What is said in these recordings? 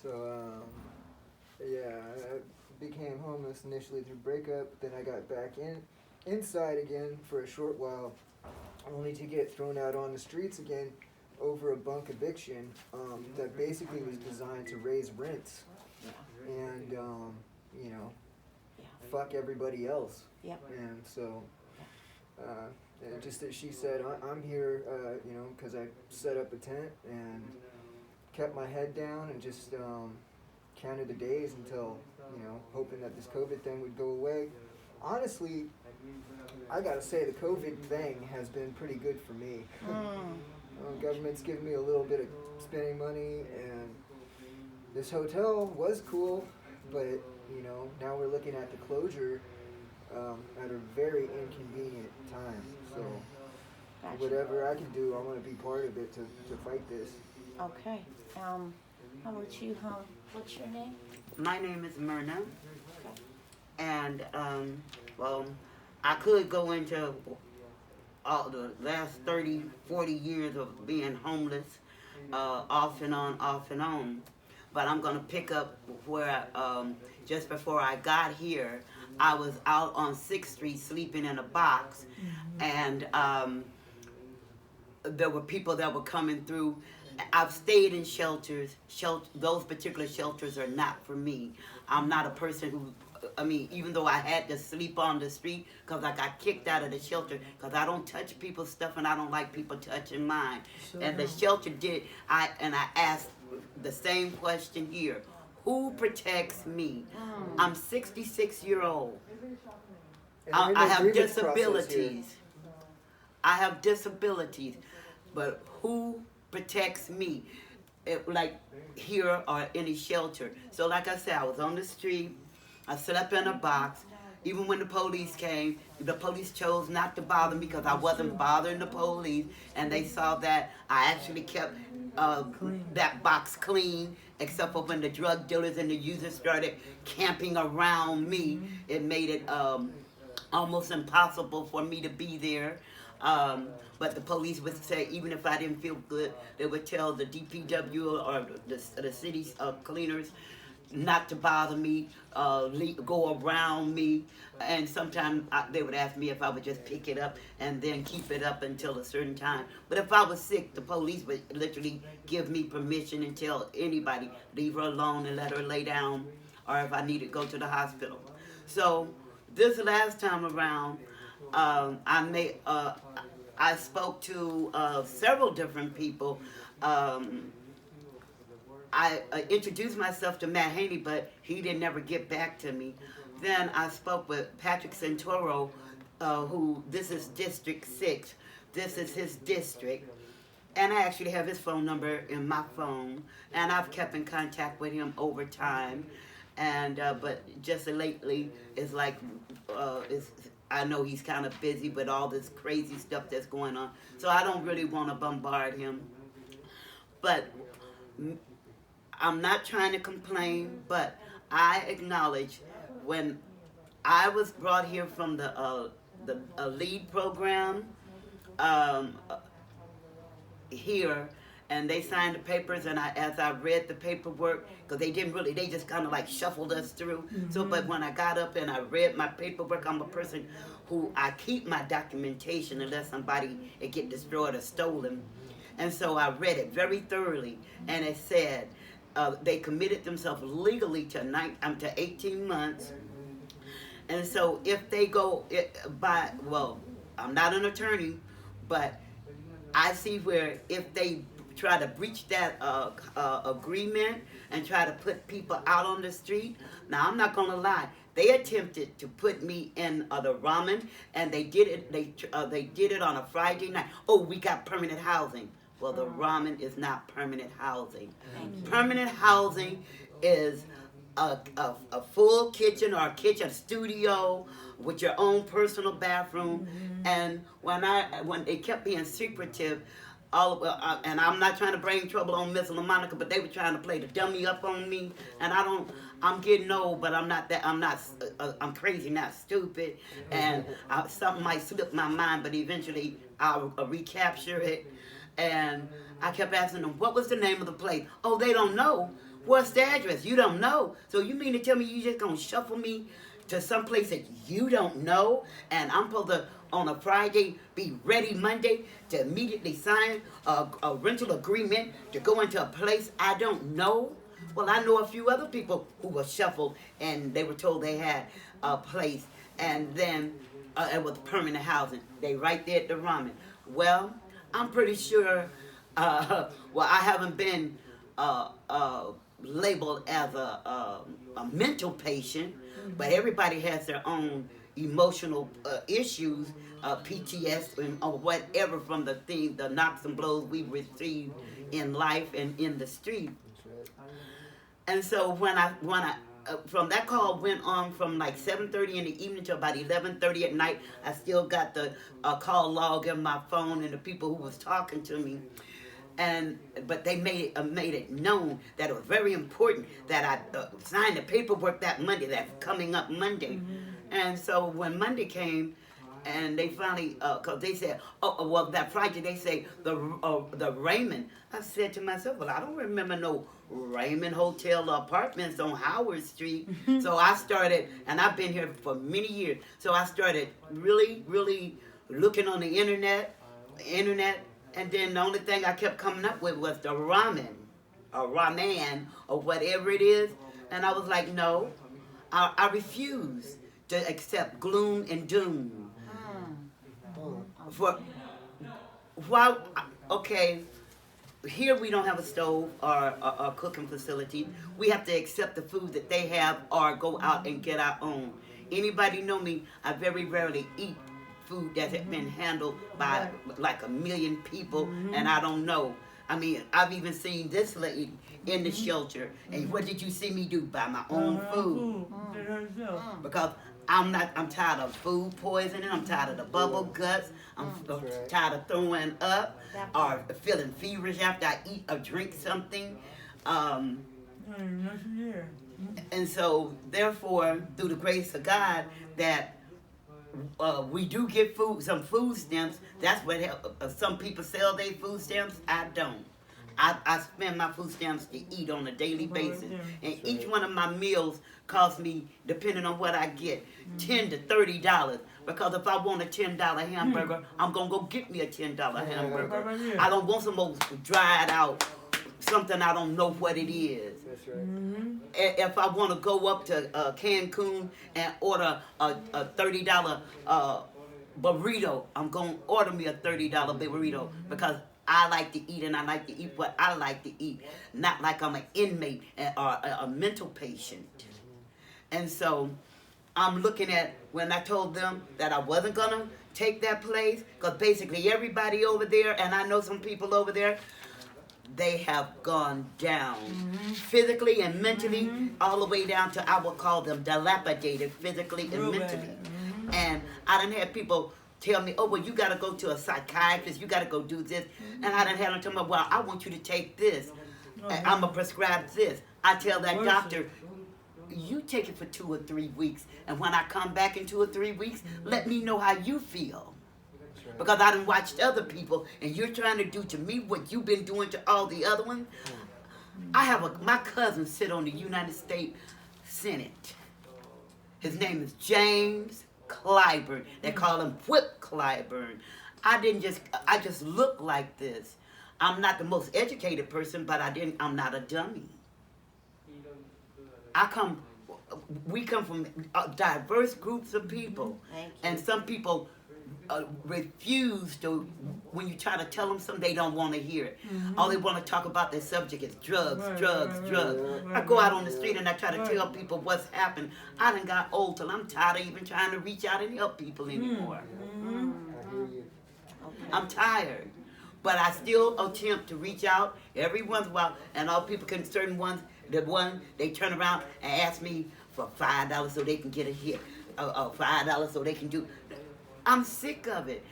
So, yeah, I became homeless initially through breakup. Then I got back inside again for a short while, only to get thrown out on the streets again over a bunk eviction that basically was designed to raise rents and you know, fuck everybody else. Yep. And so, just as she said, I'm here, you know, because I set up a tent and kept my head down and just counted the days until, you know, hoping that this COVID thing would go away. Honestly, I gotta say the COVID thing has been pretty good for me. Government's giving me a little bit of spending money, and this hotel was cool, but you know, now we're looking at the closure at a very inconvenient time. So Gotcha. whatever I can do, I want to be part of it to fight this. Okay. How about you, what's your name? My name is Myrna, Okay. and well, I could go into all the last 30, 40 years of being homeless, off and on. But I'm gonna pick up where just before I got here, I was out on 6th Street sleeping in a box, and there were people that were coming through. I've stayed in shelters. Those particular shelters are not for me. I'm not a person who, I mean, even though I had to sleep on the street because I got kicked out of the shelter because I don't touch people's stuff and I don't like people touching mine. And the shelter did, I asked the same question here. Who protects me? I'm 66-year-old. I have disabilities. I have disabilities, but who protects me? Like here or any shelter. So like I said, I was on the street. I slept in a box. Even when the police came, the police chose not to bother me because I wasn't bothering the police, and they saw that I actually kept that box clean, except for when the drug dealers and the users started camping around me. It made it almost impossible for me to be there. But the police would say, even if I didn't feel good, they would tell the DPW or the city cleaners not to bother me, go around me, and sometimes they would ask me if I would just pick it up and then keep it up until a certain time. But if I was sick, the police would literally give me permission and tell anybody, leave her alone and let her lay down, or if I need to go to the hospital. So this last time around, I spoke to several different people. I introduced myself to Matt Haney, but he didn't ever get back to me. Then I spoke with Patrick Santoro, who, this is District 6. This is his district. And I actually have his phone number in my phone. And I've kept in contact with him over time. And but just lately, it's like, I know he's kind of busy with all this crazy stuff that's going on. So I don't really want to bombard him. But I'm not trying to complain, but I acknowledge when I was brought here from the lead program here, and they signed the papers, and as I read the paperwork, because they just kind of like shuffled us through. So, but when I got up and I read my paperwork, I'm a person who I keep my documentation unless it get destroyed or stolen. And so I read it very thoroughly, and it said they committed themselves legally to 18 months. And so if they go I'm not an attorney, but I see where if they try to breach that agreement and try to put people out on the street. Now, I'm not gonna lie. They attempted to put me in the ramen, and they did it. They did it on a Friday night. Oh, we got permanent housing. Well, the ramen is not permanent housing. Permanent housing is a full kitchen or a kitchen studio with your own personal bathroom. And when they kept being secretive, and I'm not trying to bring trouble on Miss LaMonica, but they were trying to play the dummy up on me. And I'm getting old, but I'm crazy, not stupid. And something might slip my mind, but eventually I'll recapture it. And I kept asking them, what was the name of the place? Oh, they don't know. What's the address? You don't know. So you mean to tell me you just gonna shuffle me to some place that you don't know, and I'm supposed to on a Friday be ready Monday to immediately sign a rental agreement to go into a place I don't know? Well, I know a few other people who were shuffled and they were told they had a place, and then it was permanent housing. They right there at the ramen. Well, I'm pretty sure. Well, I haven't been labeled as a mental patient, but everybody has their own emotional issues, PTS or whatever from the knocks and blows we received in life and in the street. And so when I from that call went on from like 7:30 in the evening to about 11:30 at night. I still got the call log in my phone and the people who was talking to me. But they made it known that it was very important that I signed the paperwork that Monday, that coming up Monday. And so when Monday came, and they finally, cause they said, well, that Friday they say the Raymond. I said to myself, well, I don't remember no Raymond Hotel or apartments on Howard Street. So I started, and I've been here for many years. So I started really, really looking on the internet, and then the only thing I kept coming up with was the ramen, or whatever it is. And I was like, no, I refuse to accept gloom and doom. Okay, here we don't have a stove or a cooking facility. We have to accept the food that they have or go out and get our own. Anybody know me, I very rarely eat food that has been handled by like a million people, and I don't know. I mean, I've even seen this lady in the shelter, and what did you see me do? Buy my own food. Because I'm tired of food poisoning, I'm tired of the bubble guts, I'm tired of throwing up or feeling feverish after I eat or drink something. And so, therefore, through the grace of God, that we do get some food stamps. That's what some people sell their food stamps. I don't. I spend my food stamps to eat on a daily basis, and each one of my meals costs me, depending on what I get, $10 to $30. Because if I want a $10 hamburger, I'm gonna go get me a $10 hamburger. I don't want some old dried out something I don't know what it is. That's right. If I want to go up to Cancun and order a $30 burrito, I'm going to order me a $30 burrito because I like to eat, and I like to eat what I like to eat, not like I'm an inmate or a mental patient. And so I'm looking at when I told them that I wasn't going to take that place, because basically everybody over there, and I know some people over there, they have gone down physically and mentally, all the way down to, I would call them dilapidated physically and mentally. And I done had people tell me, oh, well, you got to go to a psychiatrist, you got to go do this. And I done had them tell me, well, I want you to take this. I'm going to prescribe this. I tell that doctor, you take it for 2 or 3 weeks. And when I come back in 2 or 3 weeks, let me know how you feel. Because I done watched other people, and you're trying to do to me what you've been doing to all the other ones. I have my cousin sit on the United States Senate. His name is James Clyburn. They call him Whip Clyburn. I just look like this. I'm not the most educated person, but I'm not a dummy. We come from diverse groups of people, and some people refuse to, when you try to tell them something, they don't want to hear it. All they want to talk about their subject is drugs. I go out on the street and I try to tell people what's happened. I done got old till I'm tired of even trying to reach out and help people anymore. I'm tired. But I still attempt to reach out every once in a while, and all people can, certain ones, they turn around and ask me for $5 so they can get a hit, $5 so they can do. I'm sick of it.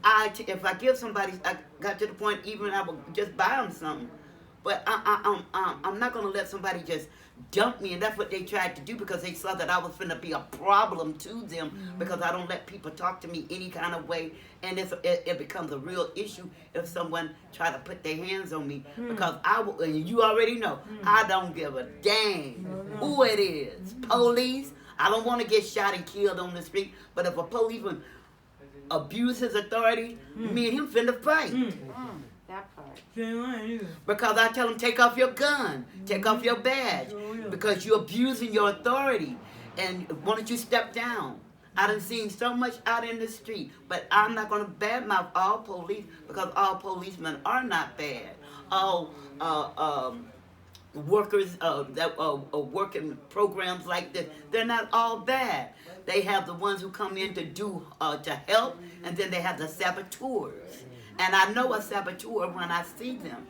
If I give somebody, I got to the point even I would just buy them something But I'm not gonna let somebody just dump me, and that's what they tried to do because they saw that I was finna be a problem to them because I don't let people talk to me any kind of way, and it becomes a real issue if someone try to put their hands on me because I will, and you already know I don't give a damn who it is, police. I don't want to get shot and killed on the street, but if a policeman abuse his authority, me and him finna fight. That part. Because I tell him, take off your gun, take off your badge, because you're abusing your authority. And why don't you step down? I done seen so much out in the street, but I'm not gonna badmouth all police because all policemen are not bad. All workers that work in programs like this, they're not all bad. They have the ones who come in to do to help, and then they have the saboteurs. And I know a saboteur when I see them.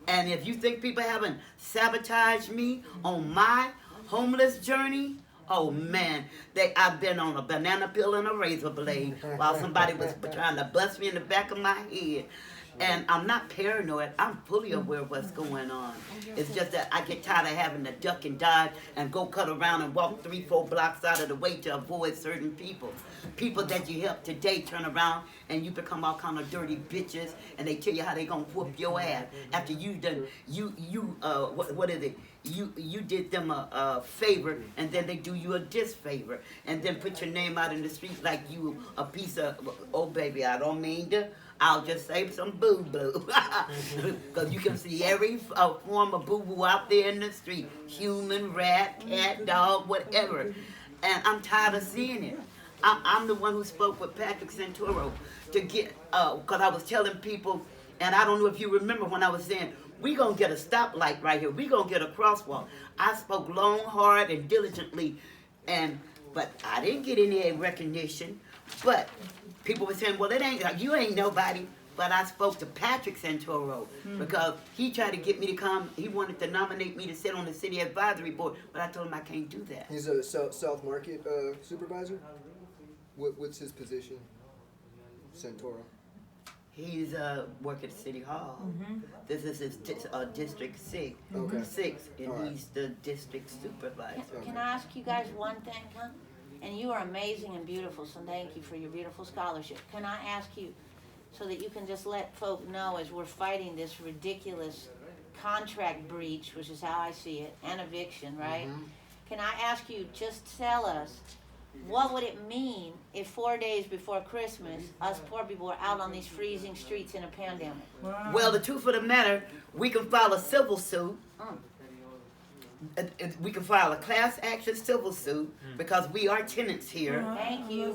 And if you think people haven't sabotaged me on my homeless journey, oh man, I've been on a banana peel and a razor blade while somebody was trying to bust me in the back of my head. And I'm not paranoid. I'm fully aware of what's going on. It's just that I get tired of having to duck and dodge and go cut around and walk 3-4 blocks out of the way to avoid certain people. People that you help today turn around and you become all kind of dirty bitches, and they tell you how they gonna whoop your ass after you done what is it? You did them a favor, and then they do you a disfavor, and then put your name out in the street like you a piece of, oh baby, I don't mean to. I'll just say some boo-boo. Because you can see every form of boo-boo out there in the street. Human, rat, cat, dog, whatever. And I'm tired of seeing it. I'm the one who spoke with Patrick Santoro to get, because I was telling people, and I don't know if you remember when I was saying, we going to get a stoplight right here. we going to get a crosswalk. I spoke long, hard, and diligently, but I didn't get any recognition. But people were saying, well, you ain't nobody. But I spoke to Patrick Santoro because he tried to get me to come. He wanted to nominate me to sit on the city advisory board, but I told him I can't do that. He's a South Market supervisor? What's his position? Santoro. He's work at City Hall. This is his District 6, Okay. 6, and All right. he's the district supervisor. Can I ask you guys one thing, huh? And you are amazing and beautiful, so thank you for your beautiful scholarship. Can I ask you, so that you can just let folk know as we're fighting this ridiculous contract breach, which is how I see it, and eviction, right? Can I ask you, just tell us, what would it mean if 4 days before Christmas, us poor people were out on these freezing streets in a pandemic? Well, the truth of the matter, we can file a civil suit. We can file a class action civil suit because we are tenants here. Thank you.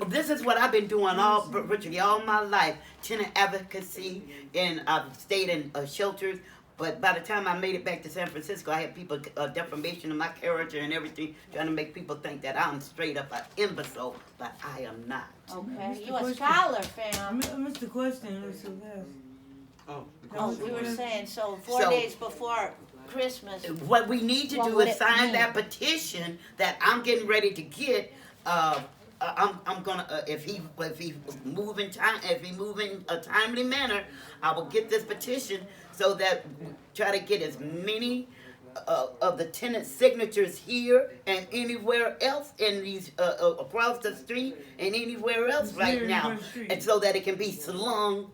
This is what I've been doing virtually all my life, tenant advocacy, and I've stayed in shelters. But by the time I made it back to San Francisco, I had people defamation of my character and everything, trying to make people think that I'm straight up an imbecile, but I am not. Okay, you a scholar, fam. I missed the question. It was so fast. Oh, we were saying, so 4 So- days before Christmas. What we need to What do would is it sign mean? that petition that I'm getting ready to get. I'm gonna if he move in a timely manner, I will get this petition so that we try to get as many of the tenant signatures here and anywhere else in these across the street and anywhere else right now, and so that it can be slung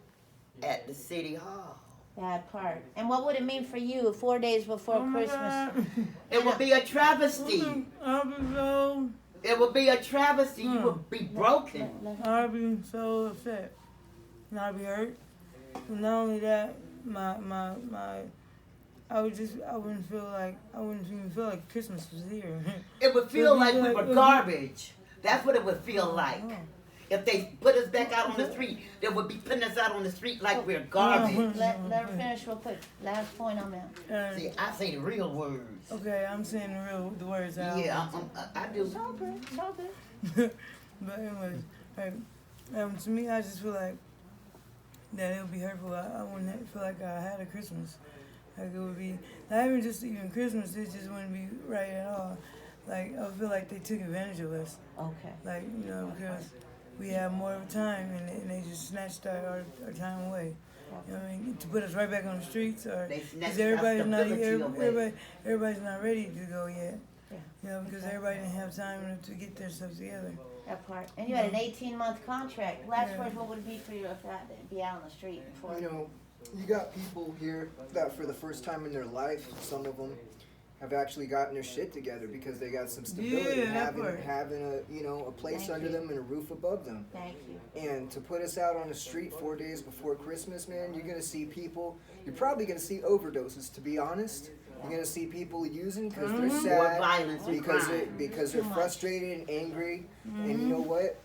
at the city hall. That part. And what would it mean for you 4 days before Christmas? God. It would be a travesty. I'll be so, It would be a travesty. You would be broken. I'll be so upset. And I'll be hurt. And not only that, I wouldn't even feel like Christmas was here. It would feel like we were It'd be- garbage. That's what it would feel like. Oh. If they put us back out on the street, they would be putting us out on the street like we're garbage. Let her finish real quick. Last point on that. See, I say the real words. Okay, I'm saying the words out. Yeah, I do. It's all good. It's all good. But anyways, like, to me, I just feel like that it would be hurtful. I wouldn't feel like I had a Christmas. Like it would be not even just even Christmas. It just wouldn't be right at all. Like I feel like they took advantage of us. Okay. Like because we have more of a time and they just snatched our time away. You know what I mean? To put us right back on the streets, or They snatched because our everybody's not stability away. everybody's not ready to go yet. Yeah. You know, because everybody didn't have time to get their stuff together. That part. And you had an 18-month contract. Last Yeah. words, what would it be for you if that to be out on the street before? You know, you got people here that for the first time in their life, some of them have actually gotten their shit together because they got some stability, Yeah, that part. having a place Thank under you. them and a roof above them. Thank you. And to put us out on the street 4 days before Christmas, man, you're gonna see people. You're probably gonna see overdoses. To be honest, you're gonna see people using because they're More sad, violence and crime. because they're Too much. frustrated and angry. And you know what?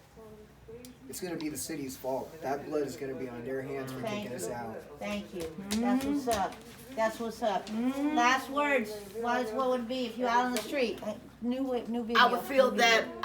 It's gonna be the city's fault. That blood is gonna be on their hands for Thank kicking us you. out. Thank you. That's what's up. That's what's up. Last words. What would it be if you out on the street? New video. I would feel New that video.